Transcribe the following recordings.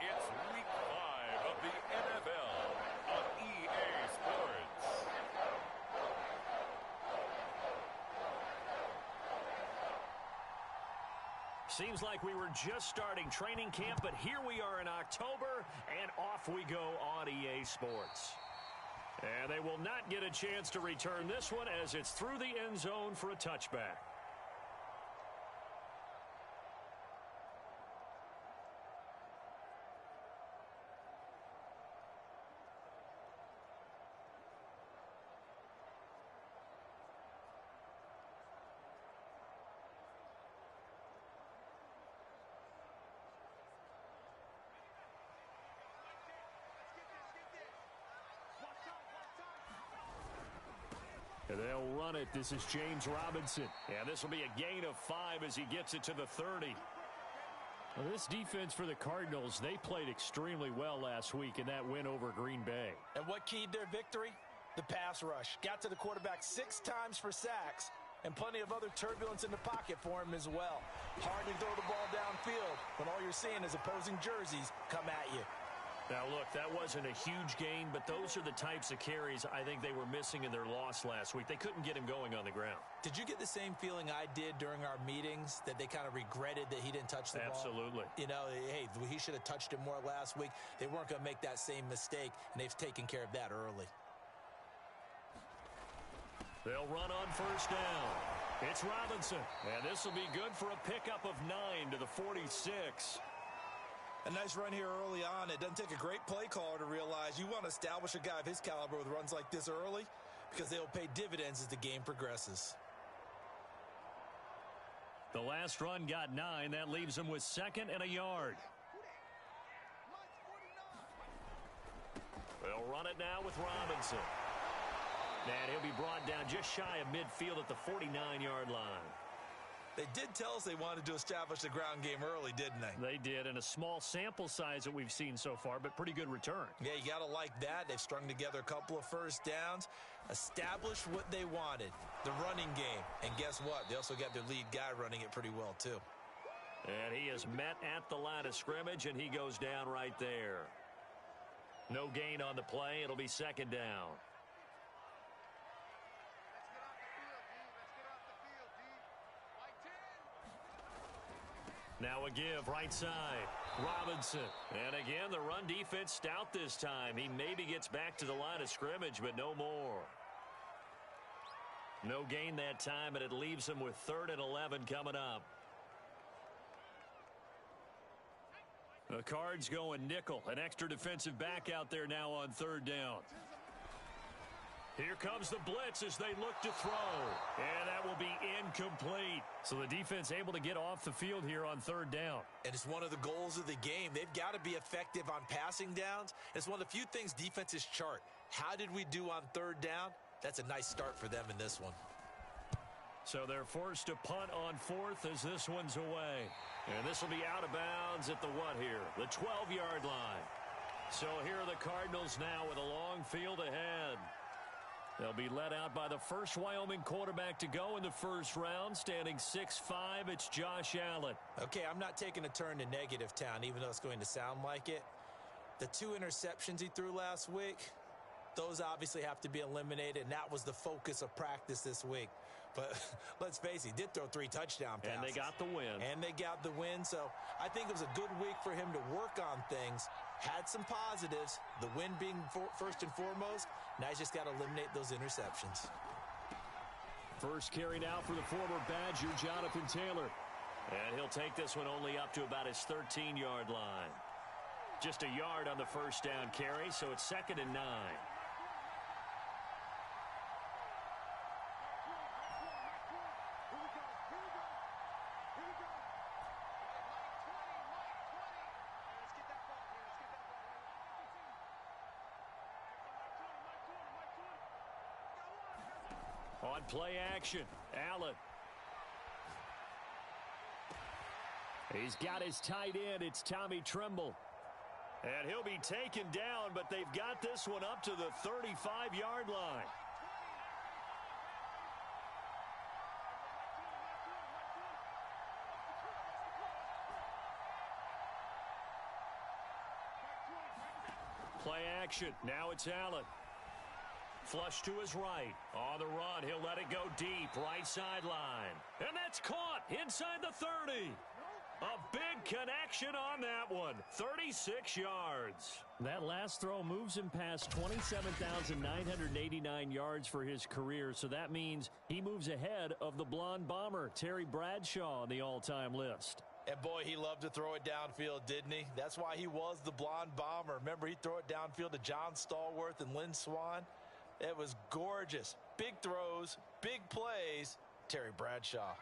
It's Week 5 of the NFL on EA Sports. Seems like we were just starting training camp, but here we are in October, and off we go on EA Sports. And they will not get a chance to return this one as it's through the end zone for a touchback. And they'll run it. This is James Robinson. And this will be a gain of 5 as he gets it to the 30. Well, this defense for the Cardinals, they played extremely well last week in that win over Green Bay. And what keyed their victory? The pass rush. Got to the quarterback 6 times for sacks, and plenty of other turbulence in the pocket for him as well. Hard to throw the ball downfield when all you're seeing is opposing jerseys come at you. Now, look, that wasn't a huge gain, but those are the types of carries I think they were missing in their loss last week. They couldn't get him going on the ground. Did you get the same feeling I did during our meetings, that they kind of regretted that he didn't touch the ball? Absolutely. You know, hey, he should have touched it more last week. They weren't going to make that same mistake, and they've taken care of that early. They'll run on first down. It's Robinson, and this will be good for a pickup of 9 to the 46. A nice run here early on. It doesn't take a great play caller to realize you want to establish a guy of his caliber with runs like this early, because they'll pay dividends as the game progresses. The last run got 9. That leaves him with 2nd and a yard. They'll run it now with Robinson. And he'll be brought down just shy of midfield at the 49-yard line. They did tell us they wanted to establish the ground game early, didn't they? They did, and a small sample size that we've seen so far, but pretty good return. Yeah, you got to like that. They've strung together a couple of first downs, established what they wanted, the running game. And guess what? They also got their lead guy running it pretty well, too. And he is met at the line of scrimmage, and he goes down right there. No gain on the play. It'll be 2nd down. Now a give, right side. Robinson. And again, the run defense stout this time. He maybe gets back to the line of scrimmage, but no more. No gain that time, and it leaves him with 3rd and 11 coming up. The Cards going nickel. An extra defensive back out there now on 3rd down. Here comes the blitz as they look to throw. And that will be incomplete. So the defense able to get off the field here on 3rd down. And it's one of the goals of the game. They've got to be effective on passing downs. It's one of the few things defenses chart. How did we do on 3rd down? That's a nice start for them in this one. So they're forced to punt on 4th as this one's away. And this will be out of bounds at the what here? The 12-yard line. So here are the Cardinals now with a long field ahead. They'll be led out by the first Wyoming quarterback to go in the first round, standing 6'5". It's Josh Allen. Okay, I'm not taking a turn to negative town, even though it's going to sound like it. The 2 interceptions he threw last week, those obviously have to be eliminated, and that was the focus of practice this week. But let's face it, he did throw 3 touchdown passes. And they got the win. And they got the win, so I think it was a good week for him to work on things. Had some positives, the win being first and foremost. Now he's just got to eliminate those interceptions. First carry now for the former Badger, Jonathan Taylor. And he'll take this one only up to about his 13-yard line. Just a yard on the first down carry, so it's 2nd and 9. On play action, Allen. He's got his tight end. It's Tommy Tremble. And he'll be taken down, but they've got this one up to the 35-yard line. Play action. Now it's Allen. Flush to his right. On the run, he'll let it go deep. Right sideline. And that's caught inside the 30. A big connection on that one. 36 yards. That last throw moves him past 27,989 yards for his career, so that means he moves ahead of the blonde bomber, Terry Bradshaw, on the all-time list. And boy, he loved to throw it downfield, didn't he? That's why he was the blonde bomber. Remember, he'd throw it downfield to John Stallworth and Lynn Swann. It was gorgeous. Big throws, big plays, Terry Bradshaw.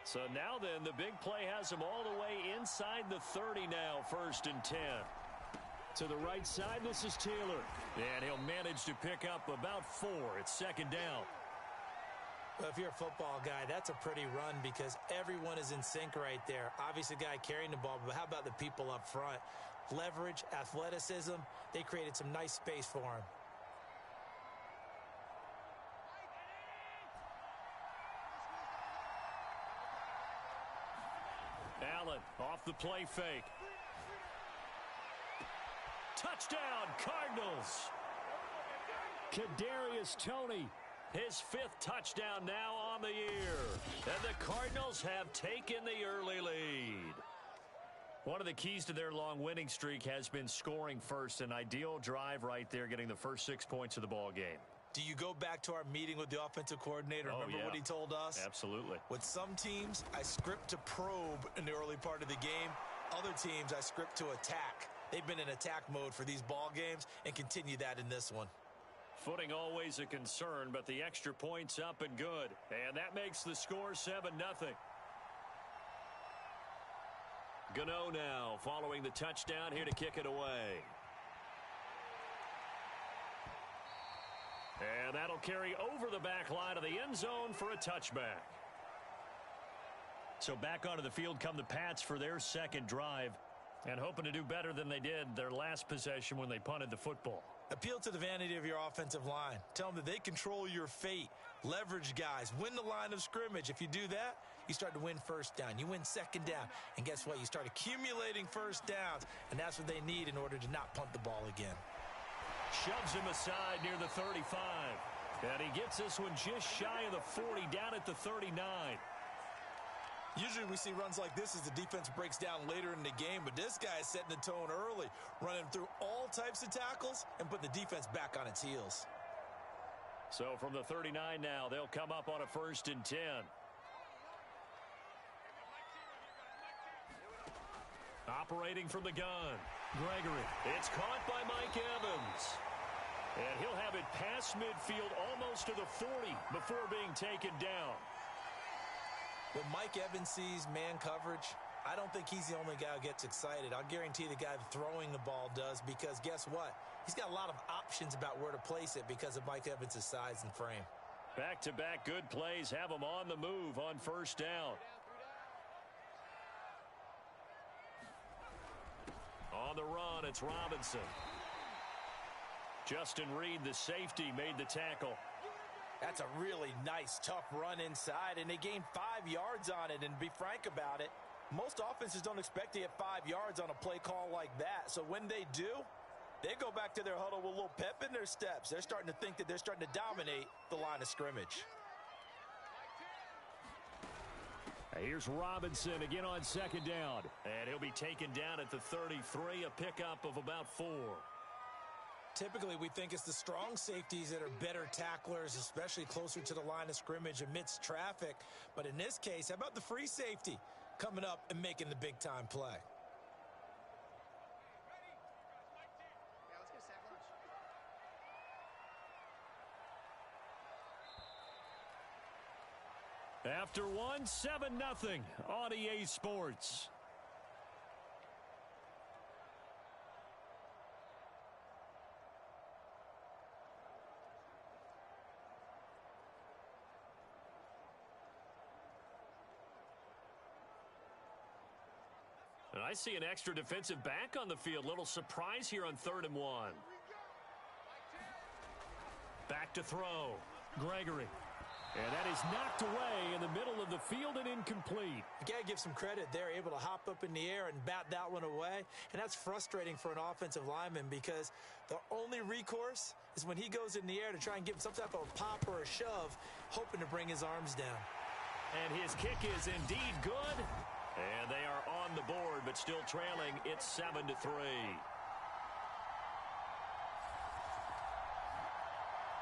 So now then, the big play has him all the way inside the 30 now, 1st and 10. To the right side, this is Taylor. And he'll manage to pick up about 4. It's 2nd down. Well, if you're a football guy, that's a pretty run because everyone is in sync right there. Obviously, the guy carrying the ball, but how about the people up front? Leverage, athleticism, they created some nice space for him. Allen off the play fake. Touchdown, Cardinals. Kadarius Toney. His 5th touchdown now on the year. And the Cardinals have taken the early lead. One of the keys to their long winning streak has been scoring first. An ideal drive right there, getting the first 6 points of the ball game. Do you go back to our meeting with the offensive coordinator? Remember what he told us? Absolutely. With some teams, I script to probe in the early part of the game. Other teams, I script to attack. They've been in attack mode for these ball games and continue that in this one. Footing always a concern, but the extra point's up and good. And that makes the score 7-0. Gano now following the touchdown here to kick it away. And that'll carry over the back line of the end zone for a touchback. So back onto the field come the Pats for their 2nd drive, and hoping to do better than they did their last possession when they punted the football. Appeal to the vanity of your offensive line. Tell them that they control your fate. Leverage guys. Win the line of scrimmage. If you do that, you start to win 1st down. You win 2nd down. And guess what? You start accumulating 1st downs. And that's what they need in order to not punt the ball again. Shoves him aside near the 35. And he gets this one just shy of the 40, down at the 39. Usually we see runs like this as the defense breaks down later in the game, but this guy is setting the tone early, running through all types of tackles and putting the defense back on its heels. So from the 39 now, they'll come up on a 1st and 10. Operating from the gun, Gregory. It's caught by Mike Evans. And he'll have it past midfield almost to the 40 before being taken down. When Mike Evans sees man coverage, I don't think he's the only guy who gets excited. I'll guarantee the guy throwing the ball does, because guess what? He's got a lot of options about where to place it because of Mike Evans' size and frame. Back-to-back good plays have him on the move on 1st down. On the run, it's Robinson. Justin Reed, the safety, made the tackle. That's a really nice, tough run inside, and they gained 5 yards on it. And be frank about it, most offenses don't expect to get 5 yards on a play call like that. So when they do, they go back to their huddle with a little pep in their steps. They're starting to think that they're starting to dominate the line of scrimmage. Here's Robinson again on 2nd down. And he'll be taken down at the 33, a pickup of about 4. Typically, we think it's the strong safeties that are better tacklers, especially closer to the line of scrimmage amidst traffic. But in this case, how about the free safety coming up and making the big-time play? After one, 7-0 on EA Sports. And I see an extra defensive back on the field. Little surprise here on 3rd and 1. Back to throw. Gregory. And that is knocked away in the middle of the field and incomplete. You got to give some credit. They're able to hop up in the air and bat that one away. And that's frustrating for an offensive lineman because the only recourse is when he goes in the air to try and give some type of a pop or a shove, hoping to bring his arms down. And his kick is indeed good. And they are on the board, but still trailing. It's 7-3.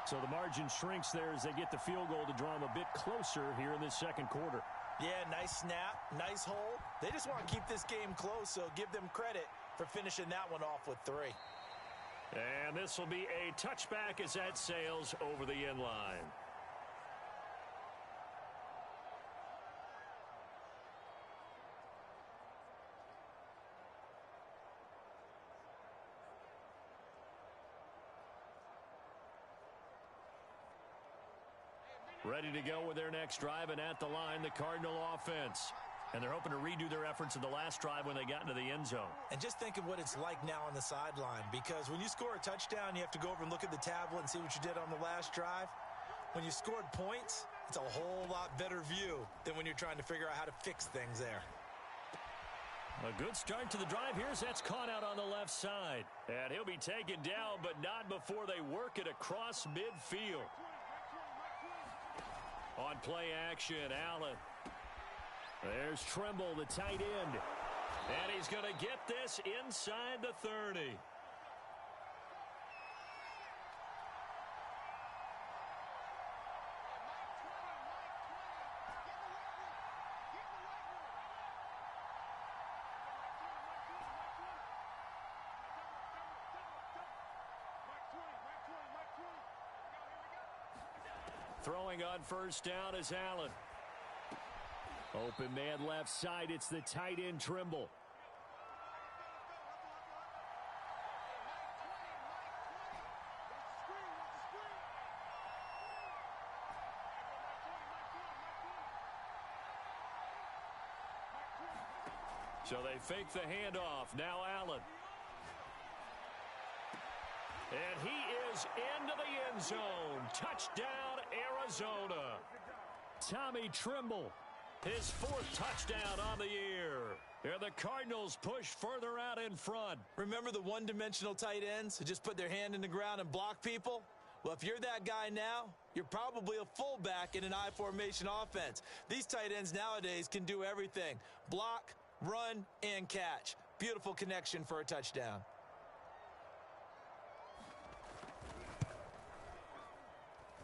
So the margin shrinks there as they get the field goal to draw them a bit closer here in this second quarter. Yeah, nice snap, nice hole. They just want to keep this game close, so give them credit for finishing that one off with 3. And this will be a touchback as that sails over the end line. Ready to go with their next drive, and at the line, the Cardinal offense. And they're hoping to redo their efforts in the last drive when they got into the end zone. And just think of what it's like now on the sideline, because when you score a touchdown, you have to go over and look at the tablet and see what you did on the last drive. When you scored points, it's a whole lot better view than when you're trying to figure out how to fix things there. A good start to the drive here as that's caught out on the left side. And he'll be taken down, but not before they work it across midfield. On play action, Allen. There's Trimble, the tight end. And he's going to get this inside the 30. Throwing on first down is Allen. Open man left side. It's the tight end Trimble. So they fake the handoff. Now Allen. And he is into the end zone. Touchdown, Arizona. Tommy Trimble, his 4th touchdown on the year. And the Cardinals push further out in front. Remember the one-dimensional tight ends who just put their hand in the ground and block people? Well, if you're that guy now, you're probably a fullback in an I formation offense. These tight ends nowadays can do everything. Block, run, and catch. Beautiful connection for a touchdown.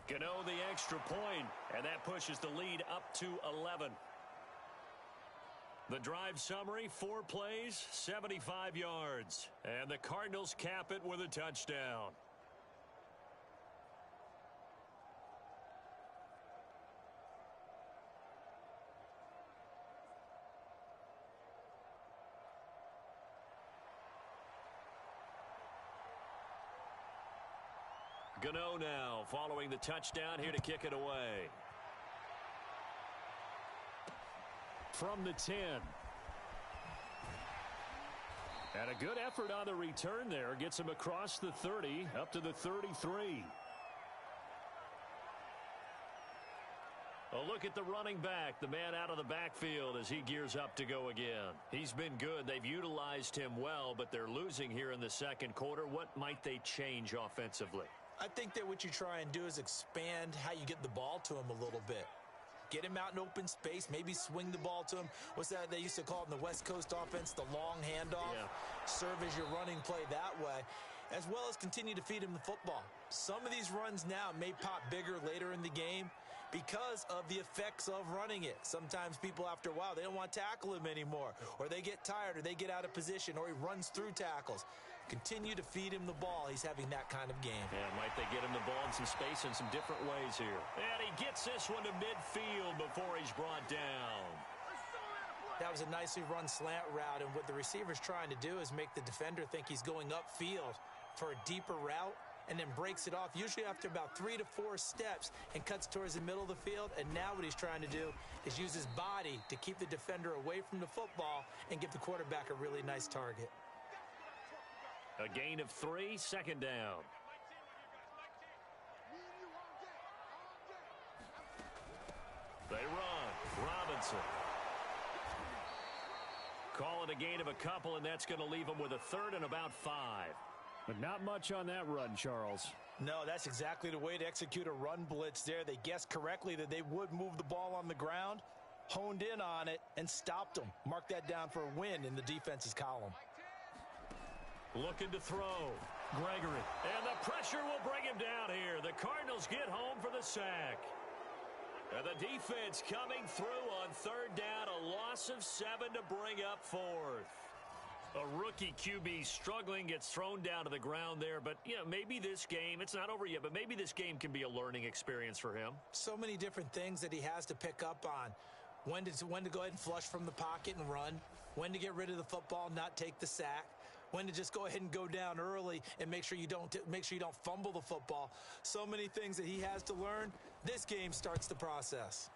Gano the extra point, and that pushes the lead up to 11. The drive summary, 4 plays, 75 yards. And the Cardinals cap it with a touchdown. Gano now following the touchdown here to kick it away. From the 10. And a good effort on the return there. Gets him across the 30 up to the 33. A look at the running back, the man out of the backfield as he gears up to go again. He's been good. They've utilized him well, but they're losing here in the second quarter. What might they change offensively? I think that what you try and do is expand how you get the ball to him a little bit. Get him out in open space, maybe swing the ball to him. What's that they used to call it in the West Coast offense, the long handoff? Yeah. Serve as your running play that way, as well as continue to feed him the football. Some of these runs now may pop bigger later in the game because of the effects of running it. Sometimes people, after a while, they don't want to tackle him anymore, or they get tired, or they get out of position, or he runs through tackles. Continue to feed him the ball. He's having that kind of game. Yeah, might they get him the ball in some space in some different ways here. And he gets this one to midfield before he's brought down. That was a nicely run slant route, and what the receiver's trying to do is make the defender think he's going upfield for a deeper route, and then breaks it off, usually after about 3 to 4 steps, and cuts towards the middle of the field. And now what he's trying to do is use his body to keep the defender away from the football and give the quarterback a really nice target. A gain of 3, second down. They run. Robinson. Call it a gain of a couple, and that's going to leave them with a third and about 5. But not much on that run, Charles. No, that's exactly the way to execute a run blitz there. They guessed correctly that they would move the ball on the ground, honed in on it, and stopped them. Mark that down for a win in the defense's column. Looking to throw. Gregory. And the pressure will bring him down here. The Cardinals get home for the sack. And the defense coming through on third down. A loss of 7 to bring up fourth. A rookie QB struggling, gets thrown down to the ground there. But, you know, maybe this game, it's not over yet, but maybe this game can be a learning experience for him. So many different things that he has to pick up on. When to go ahead and flush from the pocket and run. When to get rid of the football, not take the sack. When to just go ahead and go down early and make sure you don't fumble the football. So many things that he has to learn. This game starts the process.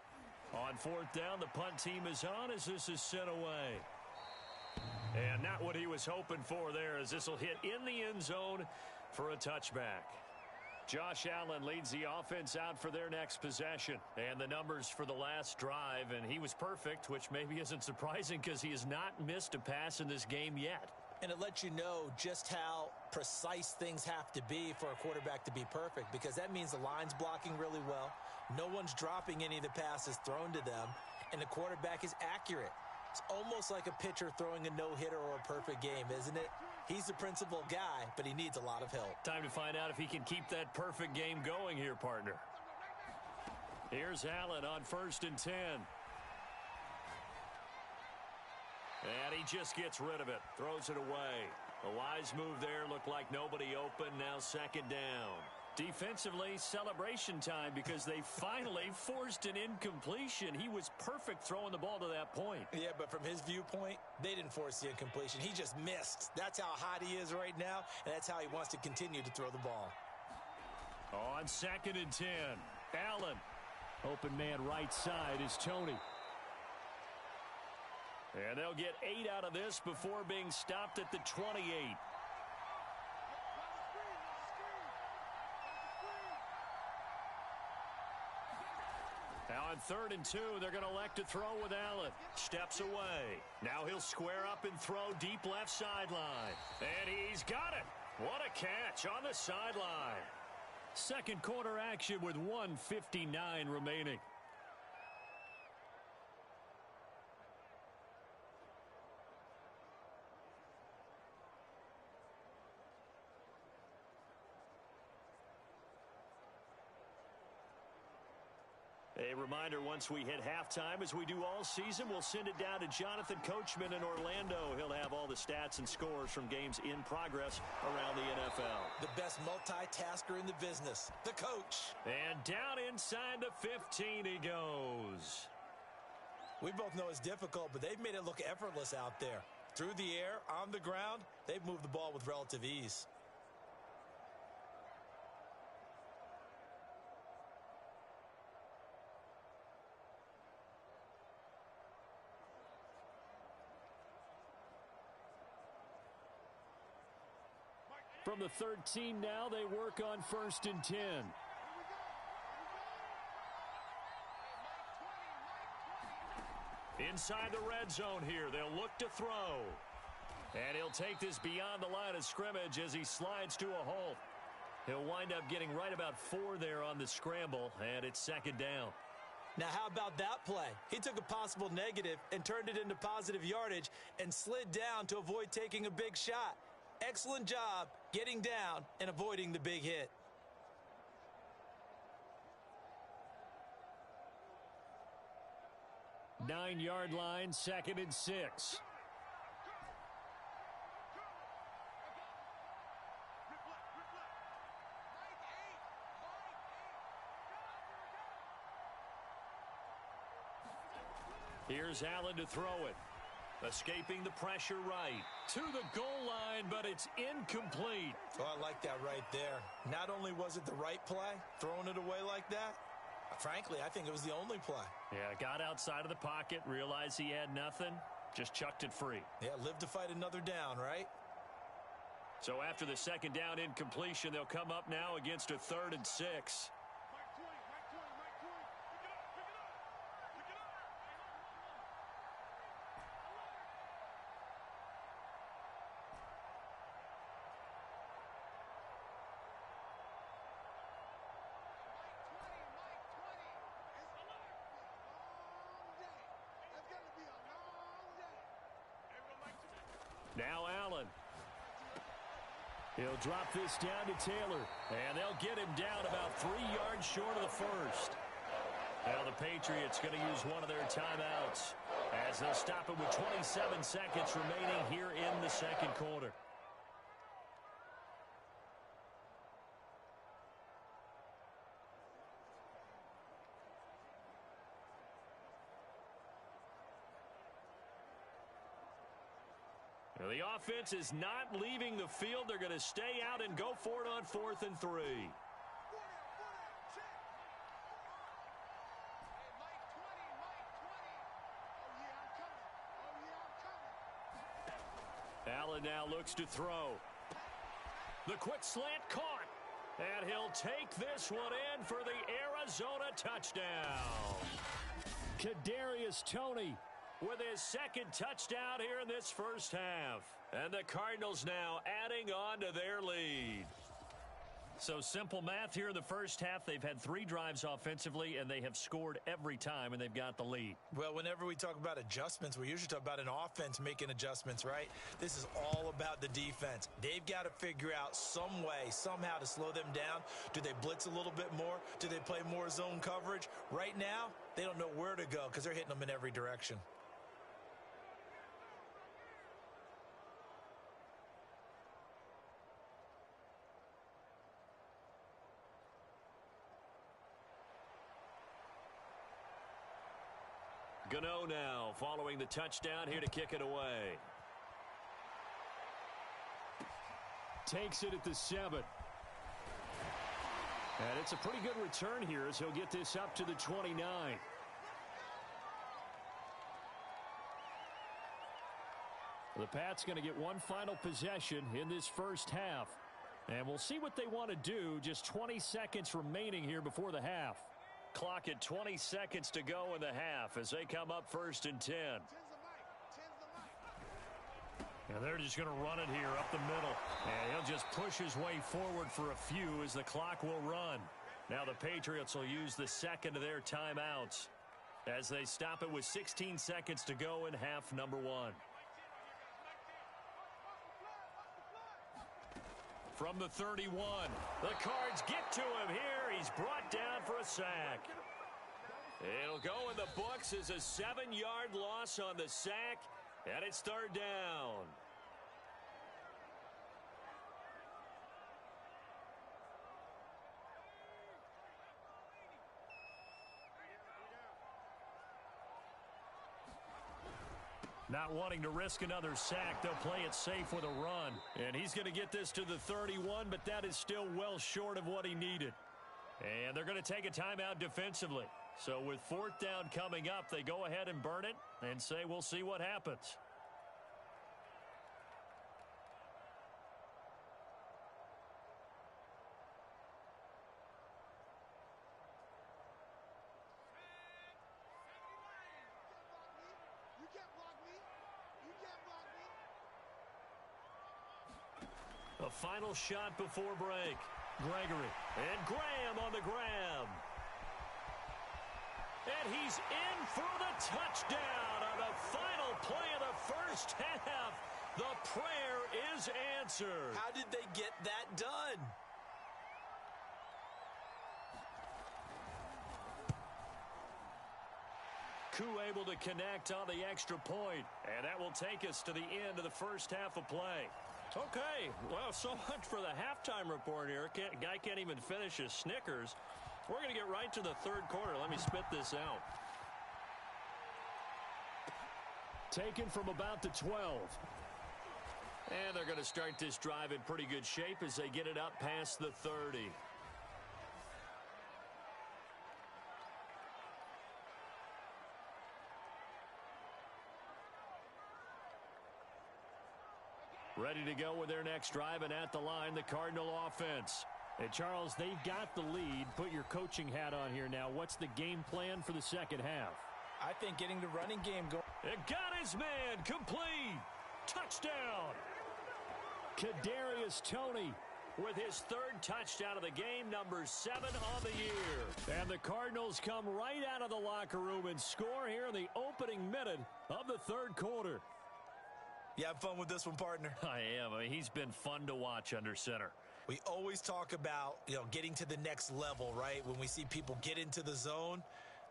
On fourth down, the punt team is on as this is sent away. And not what he was hoping for there, as this will hit in the end zone for a touchback. Josh Allen leads the offense out for their next possession. And the numbers for the last drive, and he was perfect, which maybe isn't surprising because he has not missed a pass in this game yet. And it lets you know just how precise things have to be for a quarterback to be perfect, because that means the line's blocking really well. No one's dropping any of the passes thrown to them, and the quarterback is accurate. It's almost like a pitcher throwing a no-hitter or a perfect game, isn't it? He's the principal guy, but he needs a lot of help. Time to find out if he can keep that perfect game going here, partner. Here's Allen on 1st and 10. And he just gets rid of it. Throws it away. A wise move there. Looked like nobody open. Now 2nd down. Defensively, celebration time because they finally forced an incompletion. He was perfect throwing the ball to that point. Yeah, but from his viewpoint, they didn't force the incompletion. He just missed. That's how hot he is right now, and that's how he wants to continue to throw the ball. On 2nd and 10, Allen. Open man right side is Tony. And they'll get 8 out of this before being stopped at the 28. Now on 3rd and 2, they're going to elect to throw with Allen. Steps away. Now he'll square up and throw deep left sideline. And he's got it. What a catch on the sideline. Second quarter action with 1:59 remaining. A reminder, once we hit halftime, as we do all season, we'll send it down to Jonathan Coachman in Orlando. He'll have all the stats and scores from games in progress around the NFL. The best multitasker in the business, the coach. And down inside the 15 he goes. We both know it's difficult, but they've made it look effortless out there. Through the air, on the ground, they've moved the ball with relative ease. From the 13 now, they work on 1st and 10. Inside the red zone here, they'll look to throw. And he'll take this beyond the line of scrimmage as he slides to a halt. He'll wind up getting right about 4 there on the scramble, and it's 2nd down. Now, how about that play? He took a possible negative and turned it into positive yardage and slid down to avoid taking a big shot. Excellent job getting down and avoiding the big hit. Nine-yard line, 2nd and 6. Here's Allen to throw it. Escaping the pressure right. To the goal line, but it's incomplete. Oh, I like that right there. Not only was it the right play, throwing it away like that, frankly, I think it was the only play. Yeah, got outside of the pocket, realized he had nothing, just chucked it free. Yeah, live to fight another down, right? So after the 2nd down incompletion, they'll come up now against a 3rd and 6. Now Allen. He'll drop this down to Taylor, and they'll get him down about 3 yards short of the first. Now the Patriots going to use one of their timeouts as they'll stop it with 27 seconds remaining here in the second quarter. Now the offense is not leaving the field. They're going to stay out and go for it on 4th and 3. Allen now looks to throw. The quick slant caught. And he'll take this one in for the Arizona touchdown. Kadarius Toney with his second touchdown here in this first half. And the Cardinals now adding on to their lead. So simple math here in the first half. They've had 3 drives offensively, and they have scored every time, and they've got the lead. Well, whenever we talk about adjustments, we usually talk about an offense making adjustments, right? This is all about the defense. They've got to figure out some way, somehow to slow them down. Do they blitz a little bit more? Do they play more zone coverage? Right now, they don't know where to go because they're hitting them in every direction. Gano now following the touchdown here to kick it away. Takes it at the 7. And it's a pretty good return here as he'll get this up to the 29. The Pats going to get one final possession in this first half. And we'll see what they want to do. Just 20 seconds remaining here before the half. Clock at 20 seconds to go in the half as they come up 1st and 10. And they're just going to run it here up the middle. And he'll just push his way forward for a few as the clock will run. Now the Patriots will use the second of their timeouts as they stop it with 16 seconds to go in half number 1. From the 31, the Cards get to him here. He's brought down for a sack. It'll go in the books as a 7-yard loss on the sack, and it's 3rd down. Not wanting to risk another sack, they'll play it safe with a run. And he's going to get this to the 31, but that is still well short of what he needed. And they're going to take a timeout defensively. So with 4th down coming up, they go ahead and burn it and say we'll see what happens. A final shot before break. Gregory and Graham on the grab. And he's in for the touchdown on the final play of the first half. The prayer is answered. How did they get that done? Koo able to connect on the extra point. And that will take us to the end of the first half of play. Okay, well, so much for the halftime report here. Guy can't even finish his Snickers. We're going to get right to the 3rd quarter. Let me spit this out. Taken from about the 12. And they're going to start this drive in pretty good shape as they get it up past the 30. Ready to go with their next drive, and at the line, the Cardinal offense. And Charles, they've got the lead. Put your coaching hat on here now. What's the game plan for the second half? I think getting the running game going. It got his man complete. Touchdown. Kadarius Toney with his 3rd touchdown of the game, number 7 on the year. And the Cardinals come right out of the locker room and score here in the opening minute of the 3rd quarter. You have fun with this one, partner? I am. I mean, he's been fun to watch under center. We always talk about, getting to the next level, right? When we see people get into the zone,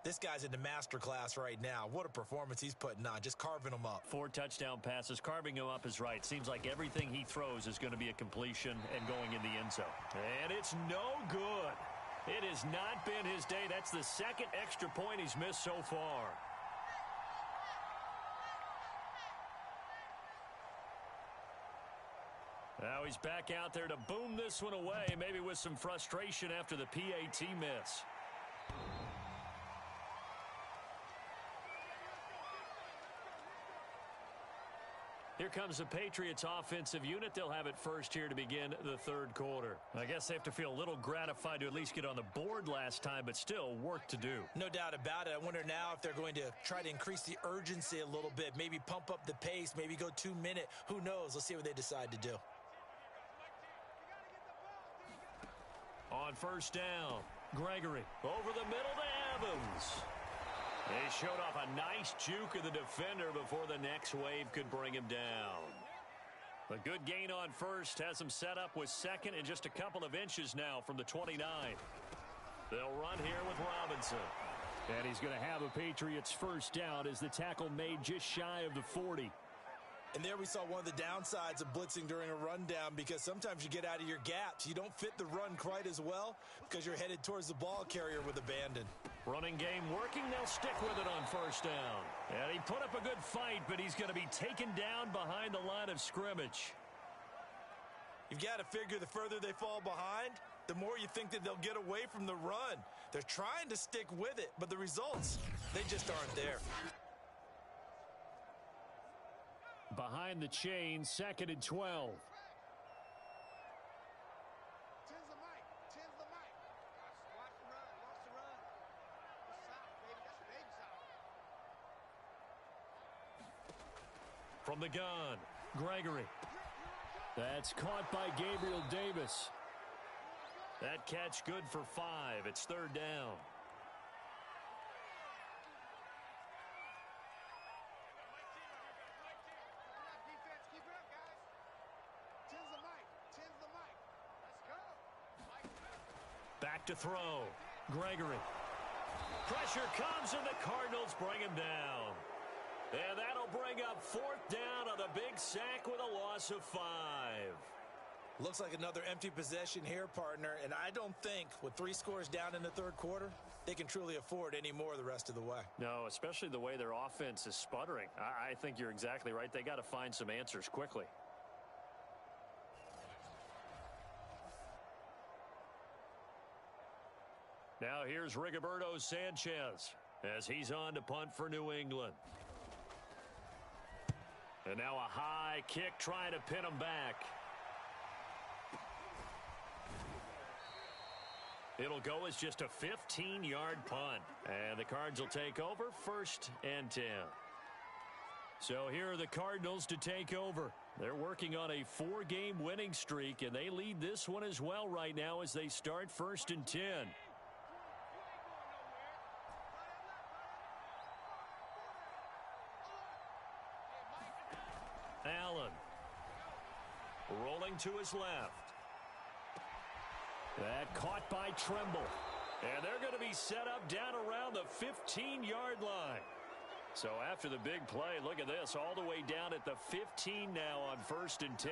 this guy's in the master class right now. What a performance he's putting on, just carving them up. 4 touchdown passes. Carving him up is right. Seems like everything he throws is going to be a completion and going in the end zone. And it's no good. It has not been his day. That's the second extra point he's missed so far. Now he's back out there to boom this one away, maybe with some frustration after the PAT miss. Here comes the Patriots offensive unit. They'll have it first here to begin the third quarter. I guess they have to feel a little gratified to at least get on the board last time, but still work to do. No doubt about it. I wonder now if they're going to try to increase the urgency a little bit, maybe pump up the pace, maybe go 2-minute. Who knows? Let's see what they decide to do. On first down, Gregory over the middle to Evans. He showed off a nice juke of the defender before the next wave could bring him down. A good gain on first has him set up with second and just a couple of inches now from the 29. They'll run here with Robinson. And he's going to have a Patriots first down as the tackle made just shy of the 40. And there we saw one of the downsides of blitzing during a rundown, because sometimes you get out of your gaps. You don't fit the run quite as well because you're headed towards the ball carrier with abandon. Running game working. They'll stick with it on first down. And he put up a good fight, but he's going to be taken down behind the line of scrimmage. You've got to figure the further they fall behind, the more you think that they'll get away from the run. They're trying to stick with it, but the results, they just aren't there. Behind the chain, 2nd and 12. From the gun, Gregory. That's caught by Gabriel Davis. That catch good for 5. It's third down. Back to throw. Gregory. Pressure comes and the Cardinals bring him down. And that'll bring up 4th down on the big sack with a loss of 5. Looks like another empty possession here, partner. And I don't think with 3 scores down in the third quarter, they can truly afford any more the rest of the way. No, especially the way their offense is sputtering. I think you're exactly right. They got to find some answers quickly. Now here's Rigoberto Sanchez as he's on to punt for New England. And now a high kick trying to pin him back. It'll go as just a 15-yard punt. And the Cards will take over 1st and 10. So here are the Cardinals to take over. They're working on a 4-game winning streak, and they lead this one as well right now as they start 1st and 10. Allen rolling to his left. That caught by Trimble. And they're going to be set up down around the 15-yard line. So after the big play, look at this, all the way down at the 15 now on 1st and 10.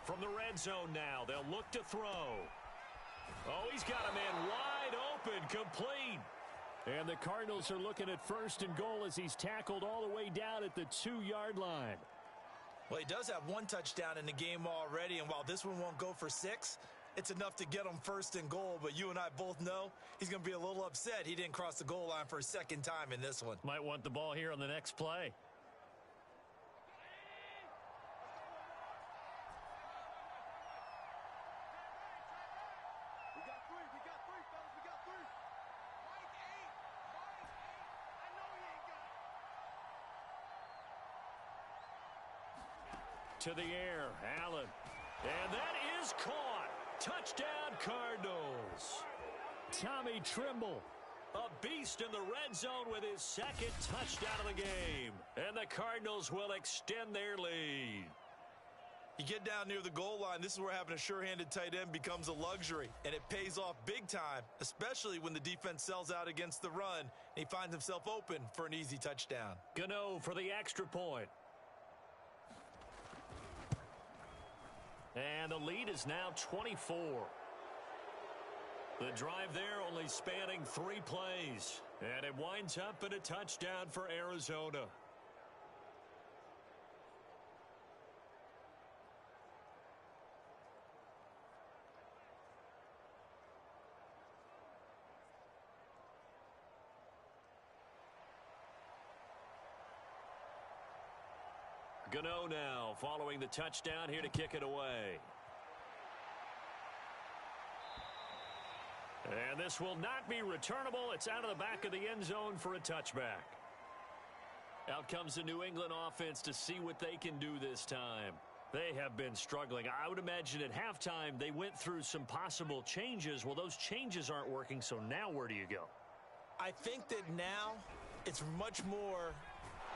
From the red zone now, they'll look to throw. Oh, he's got a man wide open, complete. And the Cardinals are looking at 1st and goal as he's tackled all the way down at the 2-yard line. Well, he does have 1 touchdown in the game already, and while this one won't go for 6, it's enough to get him 1st and goal. But you and I both know he's going to be a little upset he didn't cross the goal line for a 2nd time in this one. Might want the ball here on the next play. To the air, Allen. And that is caught. Touchdown, Cardinals. Tommy Trimble A beast in the red zone with his second touchdown of the game. And the Cardinals will extend their lead. You get down near the goal line, this is where having a sure-handed tight end becomes a luxury, and it pays off big time, especially when the defense sells out against the run, and he finds himself open for an easy touchdown. Gano for the extra point. And the lead is now 24. The drive there only spanning 3 plays, and it winds up in a touchdown for Arizona. Gano now following the touchdown here to kick it away. And this will not be returnable. It's out of the back of the end zone for a touchback. Out comes the New England offense to see what they can do this time. They have been struggling. I would imagine at halftime they went through some possible changes. Well, those changes aren't working, so now where do you go? I think that now it's much more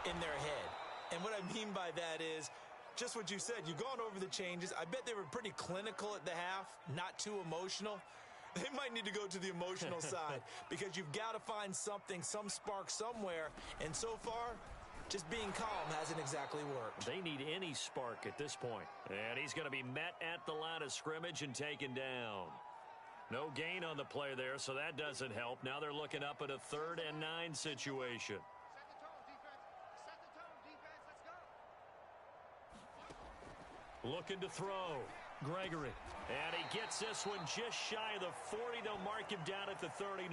in their head. And what I mean by that is just what you said. You've gone over the changes. I bet they were pretty clinical at the half, not too emotional. They might need to go to the emotional side because you've got to find something, some spark somewhere. And so far, just being calm hasn't exactly worked. They need any spark at this point. And he's going to be met at the line of scrimmage and taken down. No gain on the play there, so that doesn't help. Now they're looking up at a 3rd and 9 situation. Looking to throw. Gregory. And he gets this one just shy of the 40. They'll mark him down at the 39.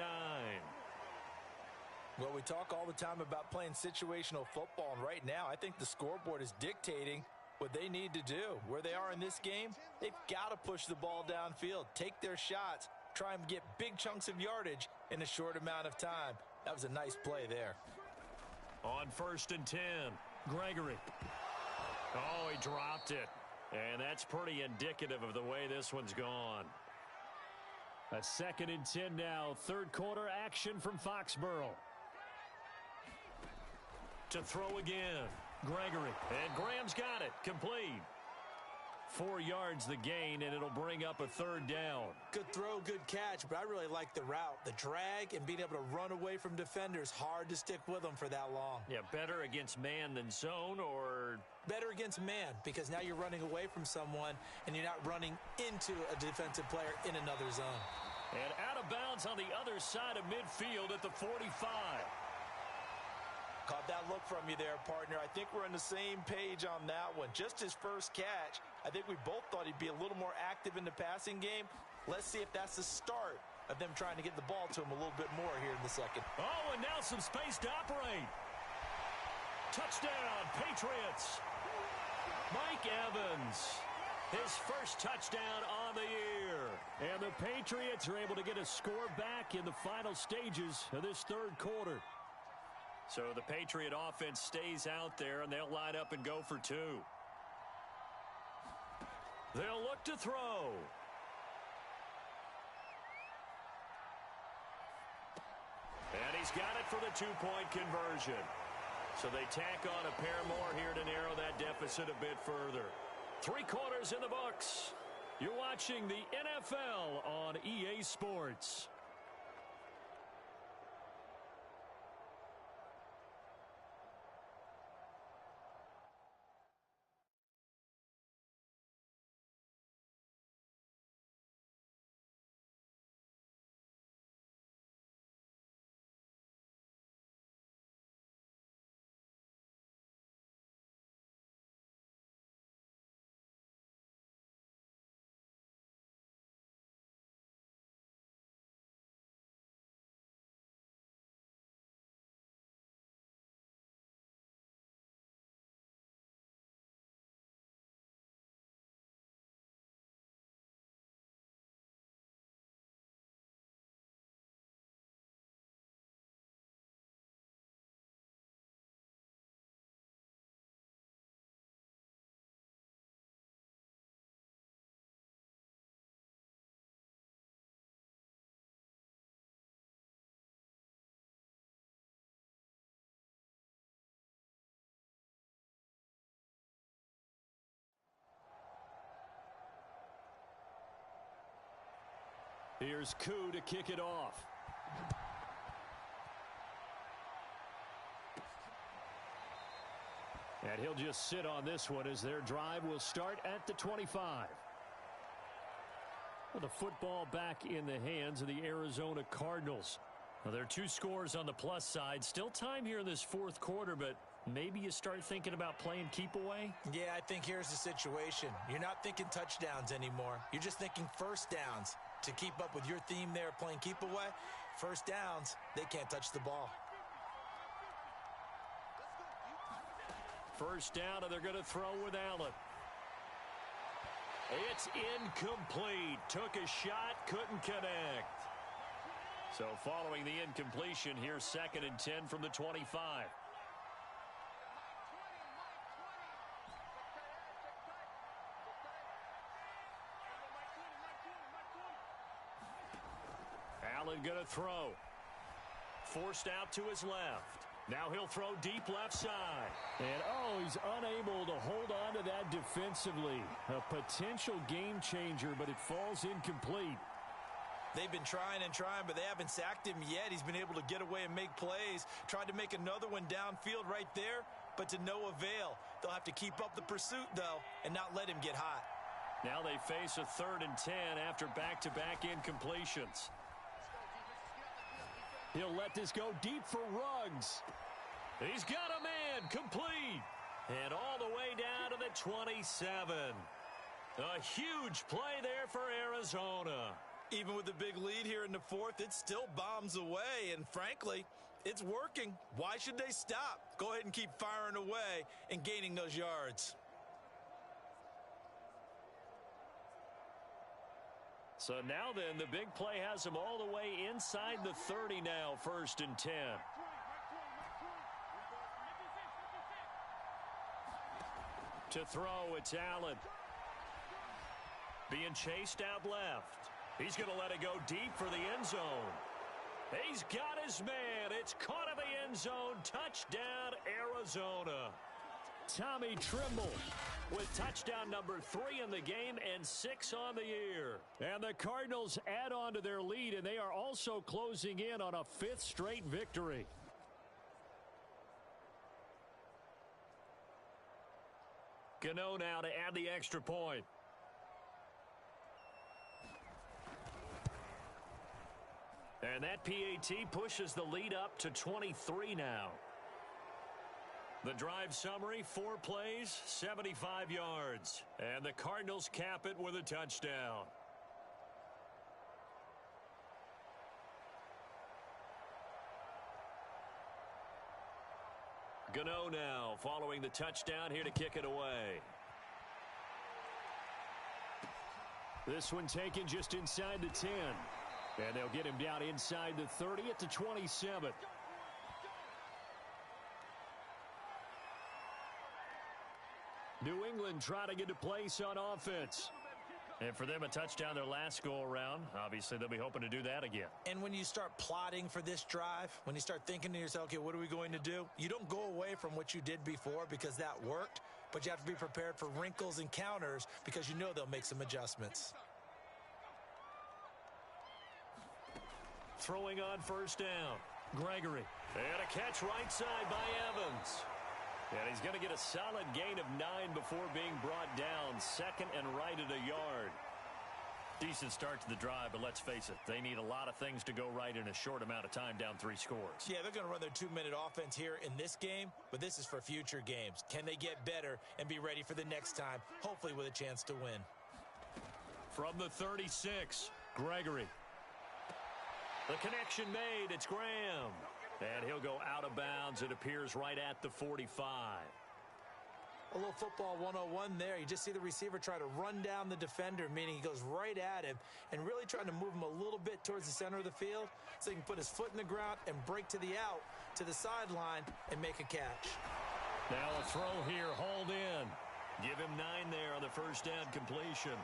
Well, we talk all the time about playing situational football, and right now I think the scoreboard is dictating what they need to do. Where they are in this game, they've got to push the ball downfield, take their shots, try and get big chunks of yardage in a short amount of time. That was a nice play there. On 1st and 10, Gregory. Oh, he dropped it. And that's pretty indicative of the way this one's gone. A 2nd and 10 now. 3rd quarter action from Foxborough. To throw again. Gregory. And Graham's got it. Complete. 4 yards the gain, and it'll bring up a 3rd down. Good throw, good catch, but I really like the route. The drag and being able to run away from defenders, hard to stick with them for that long. Yeah, better against man than zone, or... Better against man, because now you're running away from someone, and you're not running into a defensive player in another zone. And out of bounds on the other side of midfield at the 45. Caught that look from you there, partner. I think we're on the same page on that one. Just his first catch, I think we both thought he'd be a little more active in the passing game. Let's see if that's the start of them trying to get the ball to him a little bit more here in the second. Oh, and now some space to operate. Touchdown, Patriots. Mike Evans, his first touchdown on the year. And the Patriots are able to get a score back in the final stages of this 3rd quarter. So the Patriot offense stays out there, and they'll line up and go for 2. They'll look to throw. And he's got it for the 2-point conversion. So they tack on a pair more here to narrow that deficit a bit further. 3 quarters in the books. You're watching the NFL on EA Sports. Here's Koo to kick it off. And he'll just sit on this one as their drive will start at the 25. Well, the football back in the hands of the Arizona Cardinals. Well, there are 2 scores on the plus side. Still time here in this fourth quarter, but maybe you start thinking about playing keep away? Yeah, I think here's the situation. You're not thinking touchdowns anymore. You're just thinking first downs. To keep up with your theme there, playing keep away, first downs, they can't touch the ball. First down, and they're going to throw with Allen. It's incomplete. Took a shot, couldn't connect. So following the incompletion, here's 2nd and 10 from the 25. Allen going to throw. Forced out to his left. Now he'll throw deep left side. And, he's unable to hold on to that defensively. A potential game changer, but it falls incomplete. They've been trying and trying, but they haven't sacked him yet. He's been able to get away and make plays. Tried to make another one downfield right there, but to no avail. They'll have to keep up the pursuit, though, and not let him get hot. Now they face a 3rd and 10 after back-to-back incompletions. He'll let this go deep for Ruggs. He's got a man, complete. And all the way down to the 27. A huge play there for Arizona. Even with the big lead here in the fourth, it still bombs away, and frankly, it's working. Why should they stop? Go ahead and keep firing away and gaining those yards. So now then, the big play has them all the way inside the 30 now, 1st and 10. To throw, it's Allen. Being chased out left. He's going to let it go deep for the end zone. He's got his man. It's caught in the end zone. Touchdown, Arizona. Tommy Tremble with touchdown number 3 in the game and 6 on the year. And the Cardinals add on to their lead, and they are also closing in on a 5th straight victory. Gano now to add the extra point. And that PAT pushes the lead up to 23 now. The drive summary, 4 plays, 75 yards. And the Cardinals cap it with a touchdown. Gano now following the touchdown here to kick it away. This one taken just inside the 10. And they'll get him down inside the 30 at the 27. New England trying to get a place on offense. And for them, a touchdown their last go-around. Obviously, they'll be hoping to do that again. And when you start plotting for this drive, when you start thinking to yourself, okay, what are we going to do? You don't go away from what you did before because that worked, but you have to be prepared for wrinkles and counters because you know they'll make some adjustments. Throwing on 1st down. Gregory. And a catch right side by Evans. And he's going to get a solid gain of 9 before being brought down. 2nd and right at a yard. Decent start to the drive, but let's face it, they need a lot of things to go right in a short amount of time, down 3 scores. Yeah, they're going to run their 2-minute offense here in this game, but this is for future games. Can they get better and be ready for the next time, hopefully with a chance to win? From the 36, Gregory. The connection made, it's Graham. And he'll go out of bounds, it appears, right at the 45. A little football 101 there. You just see the receiver try to run down the defender, meaning he goes right at him and really trying to move him a little bit towards the center of the field so he can put his foot in the ground and break to the out, to the sideline, and make a catch. Now a throw here, hauled in. Give him 9 there on the 1st down completion.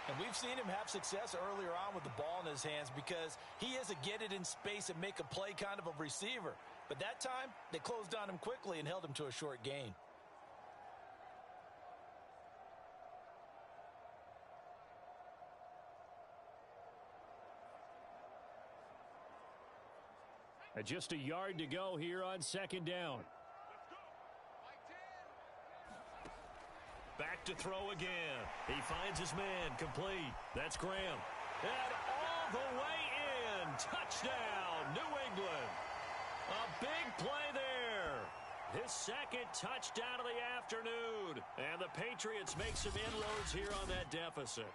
And we've seen him have success earlier on with the ball in his hands because he is a get it in space and make a play kind of a receiver. But that time, they closed on him quickly and held him to a short gain. Just a yard to go here on second down. Back to throw again. He finds his man, complete. That's Graham. And all the way in. Touchdown, New England. A big play there. His second touchdown of the afternoon. And the Patriots make some inroads here on that deficit.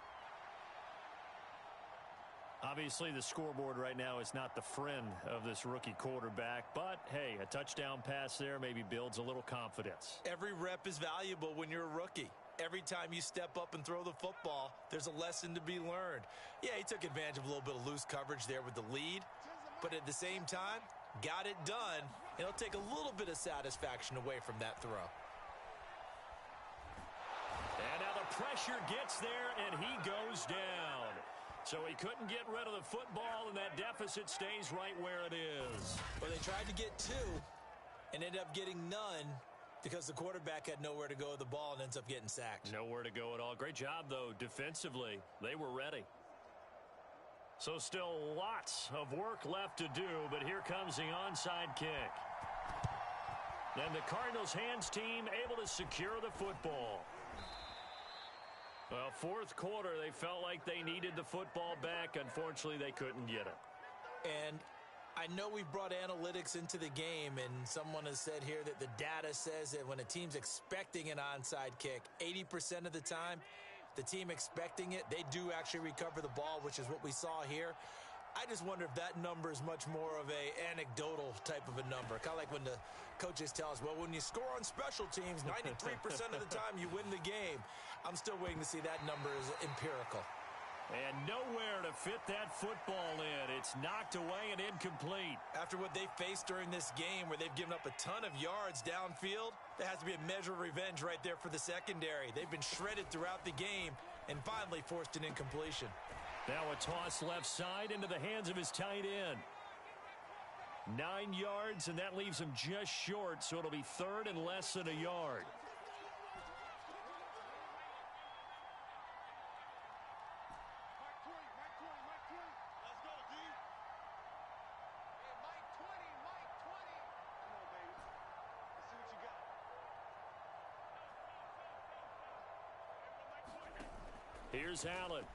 Obviously, the scoreboard right now is not the friend of this rookie quarterback, but, hey, a touchdown pass there maybe builds a little confidence. Every rep is valuable when you're a rookie. Every time you step up and throw the football, there's a lesson to be learned. Yeah, he took advantage of a little bit of loose coverage there with the lead, but at the same time, got it done. It'll take a little bit of satisfaction away from that throw. And now the pressure gets there, and he goes down. So he couldn't get rid of the football, and that deficit stays right where it is. Well, they tried to get two and ended up getting none because the quarterback had nowhere to go with the ball and ends up getting sacked. Nowhere to go at all. Great job, though, defensively. They were ready. So still lots of work left to do, but here comes the onside kick. And the Cardinals' hands team able to secure the football. Well, fourth quarter, they felt like they needed the football back. Unfortunately, they couldn't get it. And I know we brought analytics into the game, and someone has said here that the data says that when a team's expecting an onside kick, 80% of the time, the team expecting it, they do actually recover the ball, which is what we saw here. I just wonder if that number is much more of a anecdotal type of a number. Kind of like when the coaches tell us, well, when you score on special teams, 93% of the time you win the game. I'm still waiting to see that number is empirical. And nowhere to fit that football in. It's knocked away and incomplete. After what they faced during this game where they've given up a ton of yards downfield, there has to be a measure of revenge right there for the secondary. They've been shredded throughout the game and finally forced an incompletion. Now a toss left side into the hands of his tight end. 9 yards, and that leaves him just short, so it'll be third and less than a yard. Here's Allen.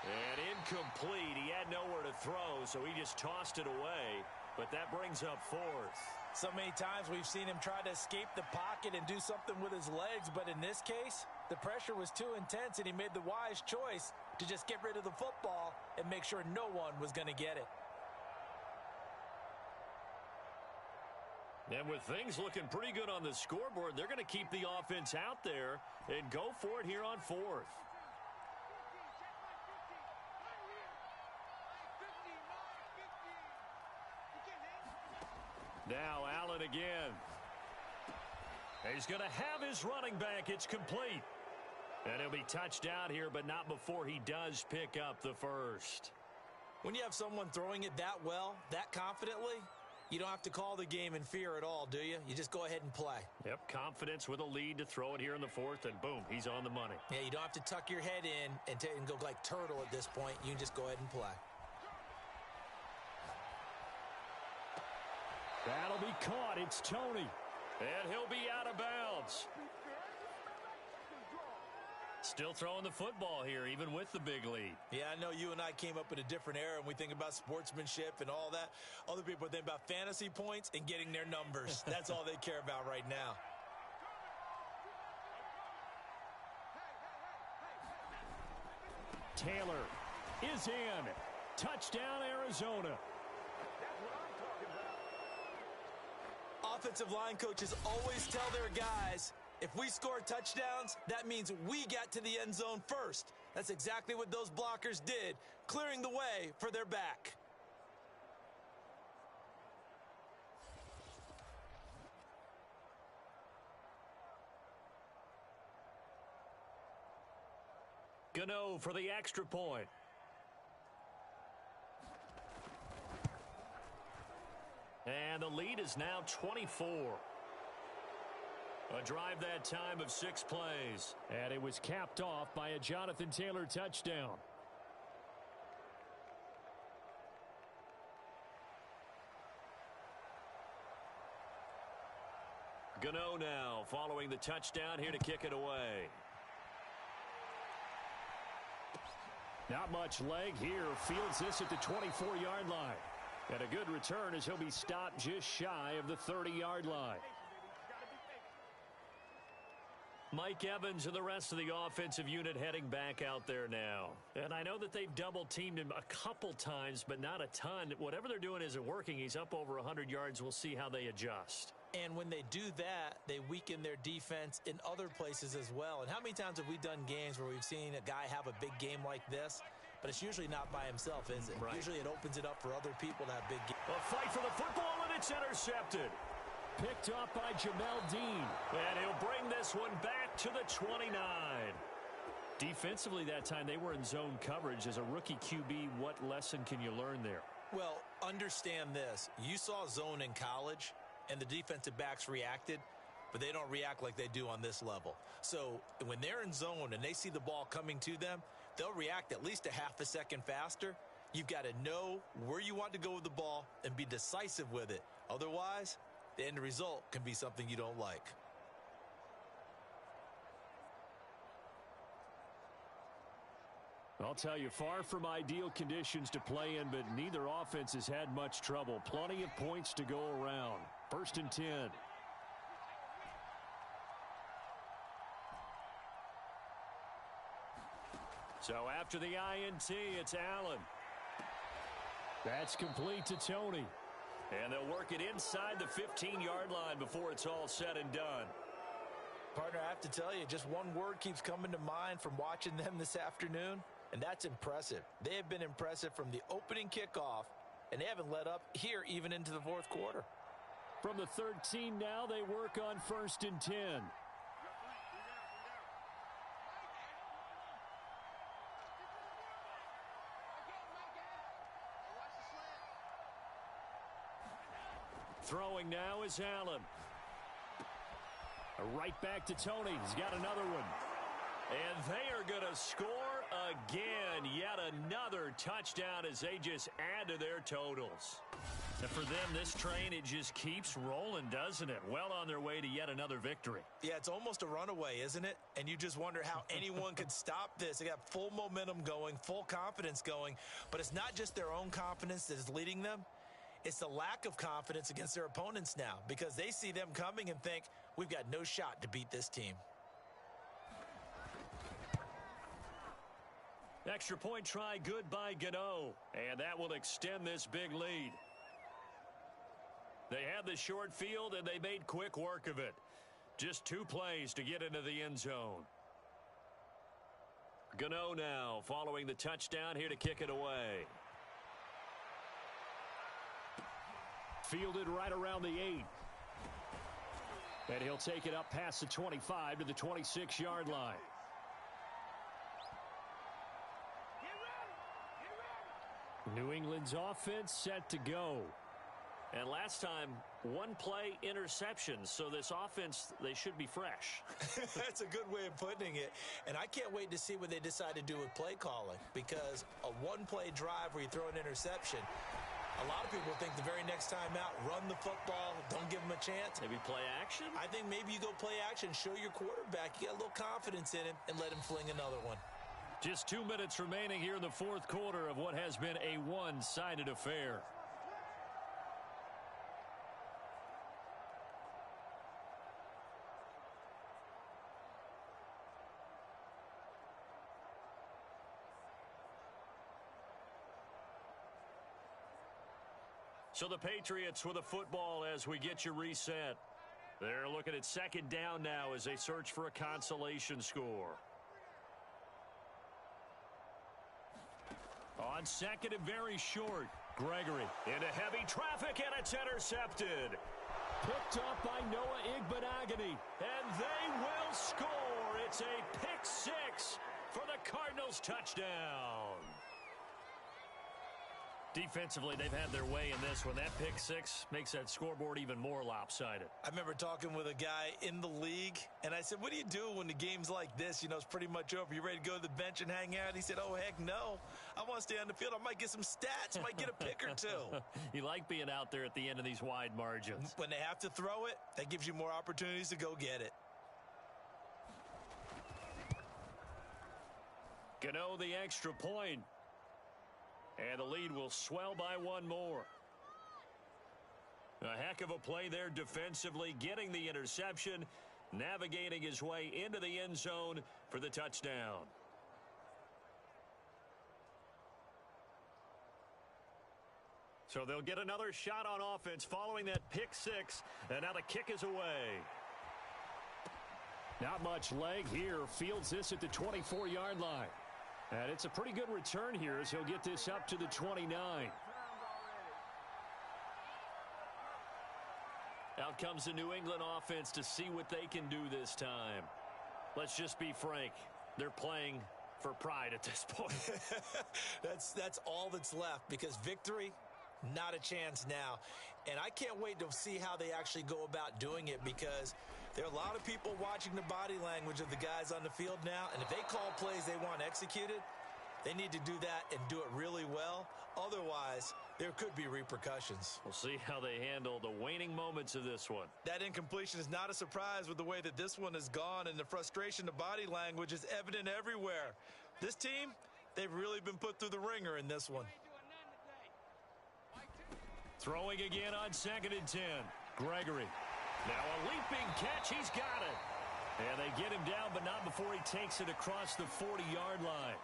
And incomplete. He had nowhere to throw, so he just tossed it away. But that brings up fourth. So many times we've seen him try to escape the pocket and do something with his legs, but in this case, the pressure was too intense, and he made the wise choice to just get rid of the football and make sure no one was going to get it. And with things looking pretty good on the scoreboard, they're going to keep the offense out there and go for it here on fourth. Now Allen again. He's going to have his running back. It's complete. And he'll be touched out here, but not before he does pick up the first. When you have someone throwing it that well, that confidently, you don't have to call the game in fear at all, do you? You just go ahead and play. Yep, confidence with a lead to throw it here in the fourth, and boom, he's on the money. Yeah, you don't have to tuck your head in and go like turtle at this point. You can just go ahead and play. That'll be caught. It's Tony. And he'll be out of bounds. Still throwing the football here, even with the big lead. Yeah, I know you and I came up in a different era, and we think about sportsmanship and all that. Other people think about fantasy points and getting their numbers. That's all they care about right now. Taylor is in. Touchdown, Arizona. Offensive line coaches always tell their guys, if we score touchdowns, that means we got to the end zone first. That's exactly what those blockers did, clearing the way for their back. Gano for the extra point. And the lead is now 24. A drive that time of 6 plays. And it was capped off by a Jonathan Taylor touchdown. Gano now following the touchdown here to kick it away. Not much leg here. Fields this at the 24-yard line. And a good return as he'll be stopped just shy of the 30-yard line. Mike Evans and the rest of the offensive unit heading back out there now. And I know that they've double-teamed him a couple times, but not a ton. Whatever they're doing isn't working. He's up over 100 yards. We'll see how they adjust. And when they do that, they weaken their defense in other places as well. And how many times have we done games where we've seen a guy have a big game like this, but it's usually not by himself, is it? Right. Usually it opens it up for other people to have big games. A fight for the football, and it's intercepted. Picked up by Jamel Dean. And he'll bring this one back to the 29. Defensively that time, they were in zone coverage. As a rookie QB, what lesson can you learn there? Well, understand this. You saw zone in college, and the defensive backs reacted, but they don't react like they do on this level. So when they're in zone and they see the ball coming to them, they'll react at least a half a second faster. You've got to know where you want to go with the ball and be decisive with it. Otherwise, the end result can be something you don't like. I'll tell you, far from ideal conditions to play in, but neither offense has had much trouble. Plenty of points to go around. 1st and 10. So after the INT, it's Allen. That's complete to Tony. And they'll work it inside the 15-yard line before it's all said and done. Partner, I have to tell you, just one word keeps coming to mind from watching them this afternoon, and that's impressive. They have been impressive from the opening kickoff, and they haven't let up here even into the fourth quarter. From the 13 now, they work on 1st and 10. Throwing now is Allen. Right back to Tony. He's got another one. And they are going to score again. Yet another touchdown as they just add to their totals. And for them, this train, it just keeps rolling, doesn't it? Well on their way to yet another victory. Yeah, it's almost a runaway, isn't it? And you just wonder how anyone could stop this. They got full momentum going, full confidence going. But it's not just their own confidence that is leading them. It's the lack of confidence against their opponents now, because they see them coming and think, we've got no shot to beat this team. Extra point try good by Gano. And that will extend this big lead. They had the short field, and they made quick work of it. Just 2 plays to get into the end zone. Gano now following the touchdown here to kick it away. Fielded right around the 8. And he'll take it up past the 25 to the 26-yard line. New England's offense set to go. And last time, 1-play interception. So this offense, they should be fresh. That's a good way of putting it. And I can't wait to see what they decide to do with play calling, because a 1-play drive where you throw an interception, a lot of people think the very next time out, run the football, don't give them a chance. Maybe play action? I think maybe you go play action, show your quarterback you got a little confidence in him, and let him fling another one. Just 2 minutes remaining here in the fourth quarter of what has been a one-sided affair. So the Patriots with the football as we get you reset. They're looking at 2nd down now as they search for a consolation score. On 2nd and very short. Gregory into heavy traffic, and it's intercepted. Picked up by Noah Igbenogany. And they will score. It's a pick 6 for the Cardinals touchdown. Defensively, they've had their way in this one. That pick six makes that scoreboard even more lopsided. I remember talking with a guy in the league, and I said, what do you do when the game's like this? You know, it's pretty much over. You ready to go to the bench and hang out? He said, oh, heck no. I want to stay on the field. I might get some stats. Might get a pick or two. You like being out there at the end of these wide margins. When they have to throw it, that gives you more opportunities to go get it. Gano the extra point. And the lead will swell by one more. A heck of a play there defensively, getting the interception, navigating his way into the end zone for the touchdown. So they'll get another shot on offense following that pick six, and now the kick is away. Not much leg here. Fields this at the 24-yard line. And it's a pretty good return here as he'll get this up to the 29. Out comes the New England offense to see what they can do this time. Let's just be frank. They're playing for pride at this point. That's all that's left, because victory, not a chance now. And I can't wait to see how they actually go about doing it, because there are a lot of people watching the body language of the guys on the field now, and if they call plays they want executed, they need to do that and do it really well. Otherwise, there could be repercussions. We'll see how they handle the waning moments of this one. That incompletion is not a surprise with the way that this one has gone, and the frustration, the body language is evident everywhere. This team, they've really been put through the ringer in this one. Throwing again on 2nd and 10. Gregory. Now a leaping catch. He's got it. And they get him down, but not before he takes it across the 40-yard line.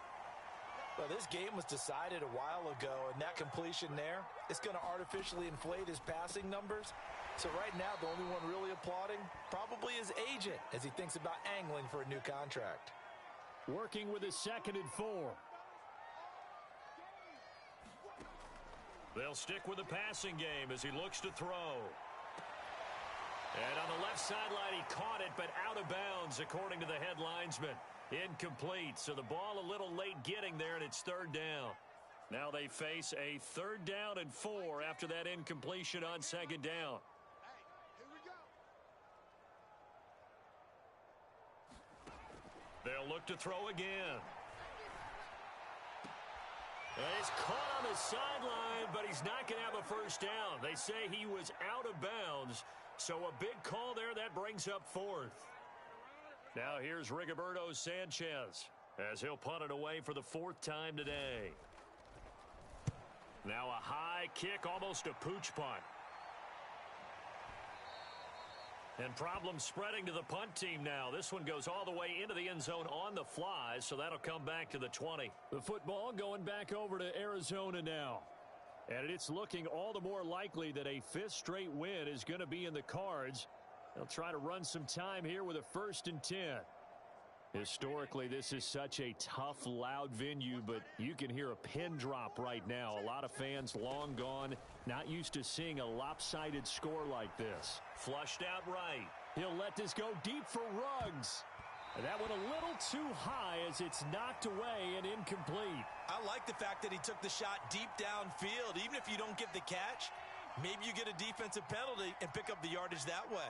Well, this game was decided a while ago, and that completion there, it's going to artificially inflate his passing numbers. So right now, the only one really applauding probably his agent as he thinks about angling for a new contract. Working with his 2nd and 4. They'll stick with the passing game as he looks to throw. And on the left sideline, he caught it, but out of bounds, according to the head linesman. Incomplete, so the ball a little late getting there, and it's 3rd down. Now they face a 3rd down and 4 after that incompletion on 2nd down. They'll look to throw again. He's caught on the sideline, but he's not going to have a 1st down. They say he was out of bounds, so a big call there. That brings up 4th. Now here's Rigoberto Sanchez as he'll punt it away for the 4th time today. Now a high kick, almost a pooch punt. And problems spreading to the punt team now. This one goes all the way into the end zone on the fly, so that'll come back to the 20. The football going back over to Arizona now. And it's looking all the more likely that a 5th straight win is going to be in the cards. They'll try to run some time here with a 1st and 10. Historically, this is such a tough, loud venue, but you can hear a pin drop right now. A lot of fans long gone, not used to seeing a lopsided score like this. Flushed out right. He'll let this go deep for Ruggs. And that one a little too high as it's knocked away and incomplete. I like the fact that he took the shot deep downfield. Even if you don't get the catch, maybe you get a defensive penalty and pick up the yardage that way.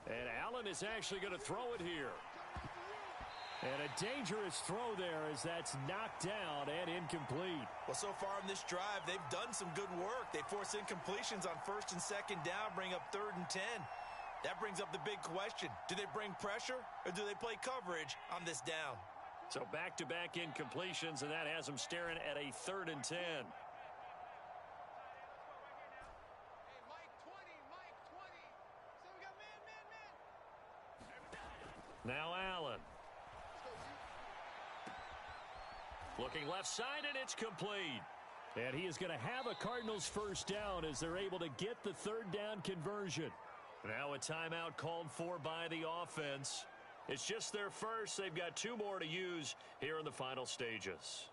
And Allen is actually going to throw it here. And a dangerous throw there as that's knocked down and incomplete. Well, so far in this drive, they've done some good work. They force incompletions on 1st and 2nd down, bring up 3rd and 10. That brings up the big question. Do they bring pressure or do they play coverage on this down? So back-to-back incompletions, and that has them staring at a 3rd and 10. Now Allen. Looking left side, and it's complete. And he is going to have a Cardinals 1st down as they're able to get the 3rd down conversion. Now a timeout called for by the offense. It's just their first. They've got 2 more to use here in the final stages.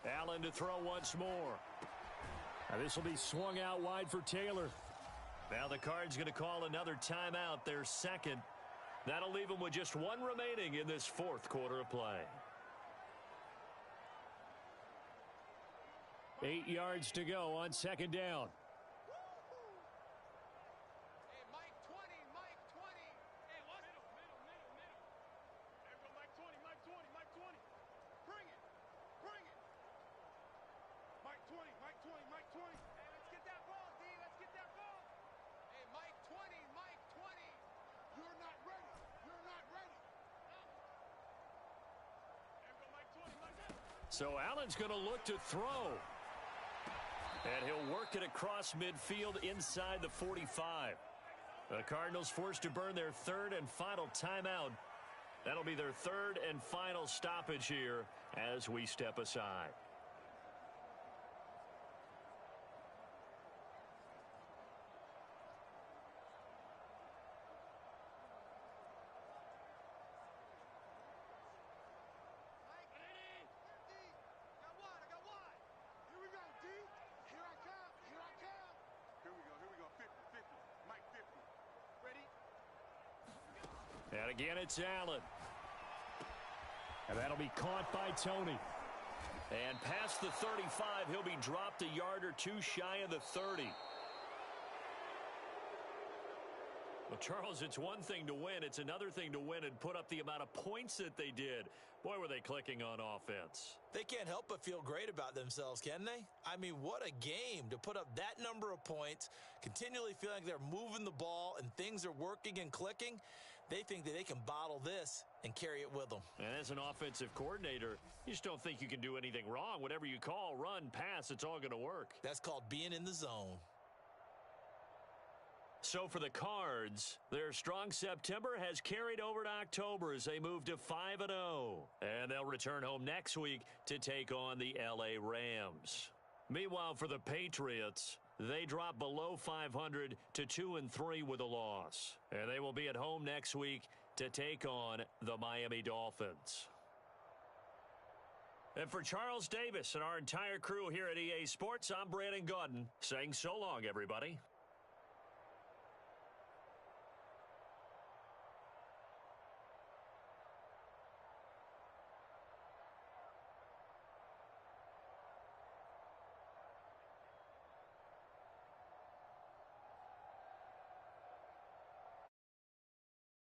Allen to throw once more. This will be swung out wide for Taylor. Now the Cards going to call another timeout, their second. That'll leave them with just one remaining in this fourth quarter of play. 8 yards to go on second down. Hey, Mike 20, Mike 20. Hey, what? Middle. There go Mike 20, Mike 20, Mike 20. Bring it. Mike 20, Mike 20, Mike 20. Hey, let's get that ball, D. Let's get that ball. Hey, Mike 20, Mike 20. You're not ready. You're not ready. There go Mike 20, Mike 20. So Allen's going to look to throw. And he'll work it across midfield inside the 45. The Cardinals forced to burn their third and final timeout. That'll be their third and final stoppage here as we step aside. And again, it's Allen. And that'll be caught by Tony. And past the 35, he'll be dropped a yard or two shy of the 30. Well, Charles, it's one thing to win. It's another thing to win and put up the amount of points that they did. Boy, were they clicking on offense. They can't help but feel great about themselves, can they? I mean, what a game to put up that number of points, continually feeling like they're moving the ball and things are working and clicking. They think that they can bottle this and carry it with them. And as an offensive coordinator, you just don't think you can do anything wrong. Whatever you call, run, pass, it's all going to work. That's called being in the zone. So for the Cards, their strong September has carried over to October as they move to 5-0. And they'll return home next week to take on the L.A. Rams. Meanwhile, for the Patriots, they drop below 500 to 2-3 with a loss. And they will be at home next week to take on the Miami Dolphins. And for Charles Davis and our entire crew here at EA Sports, I'm Brandon Gaudin saying so long, everybody.